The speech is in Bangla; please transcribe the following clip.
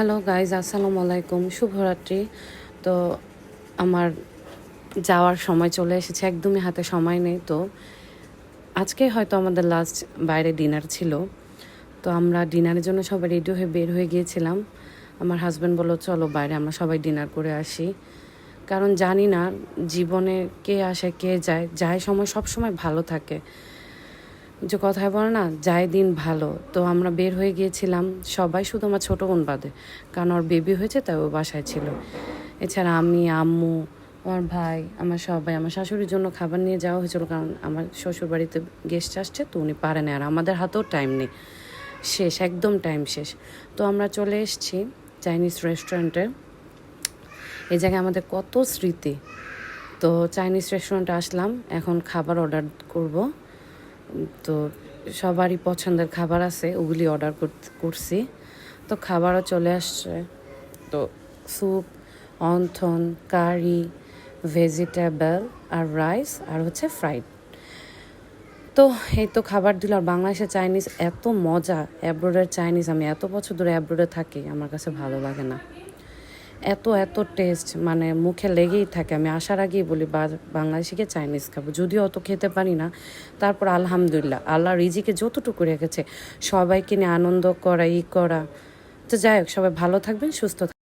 হ্যালো গাইজ, আসসালামু আলাইকুম, শুভরাত্রি। তো আমার যাওয়ার সময় চলে এসেছে, একদমই হাতে সময় নেই। তো আজকে হয়তো আমাদের লাস্ট বাইরে ডিনার ছিল। তো আমরা ডিনারের জন্য সবাই রেডি হয়ে বের হয়ে গিয়েছিলাম। আমার হাজব্যান্ড বললো চলো বাইরে আমরা সবাই ডিনার করে আসি, কারণ জানি না জীবনে কে আসে কে যায়, যায় সময় সব সময় ভালো থাকে। যে কথায় বলে না, যায় দিন ভালো। তো আমরা বের হয়ে গিয়েছিলাম সবাই, শুধু আমার ছোটো বোন বাদে, কারণ ওর বেবি হয়েছে তাই ও বাসায় ছিল। এছাড়া আমি, আম্মু, আমার ভাই, আমার সবাই, আমার শাশুড়ির জন্য খাবার নিয়ে যাওয়া হয়েছিল, কারণ আমার শ্বশুর বাড়িতে গেস্ট আসছে, তো উনি পারেন, আর আমাদের হাতেও টাইম নেই, শেষ, একদম টাইম শেষ। তো আমরা চলে এসেছি চাইনিজ রেস্টুরেন্টে। এই জায়গায় আমাদের কত স্মৃতি। তো চাইনিজ রেস্টুরেন্টে আসলাম, এখন খাবার অর্ডার করব। তো সবারই পছন্দের খাবার আছে, ওগুলি অর্ডার করছি। তো খাবারও চলে আসছে। তো স্যুপ, অন্থন, কারি, ভেজিটেবল আর রাইস আর হচ্ছে ফ্রাইড। তো এই তো খাবার দিল। আর বাংলাদেশের চাইনিজ এত মজা, অ্যাব্রোডের চাইনিজ, আমি এত বছর ধরে অ্যাব্রোডে থাকি, আমার কাছে ভালো লাগে না। এত এত টেস্ট, মানে মুখে লেগেই থাকে। আমি আসার আগেই বলি বাংলাদেশে গিয়ে চাইনিজ খাবো, যদিও অত খেতে পারি না। তারপর আলহামদুলিল্লাহ, আল্লাহ রিজিকে যতটুকু রেখেছে সবাইকে নিয়ে আনন্দ করা, করা। তো যাই হোক, সবাই ভালো থাকবেন, সুস্থ থাকবেন।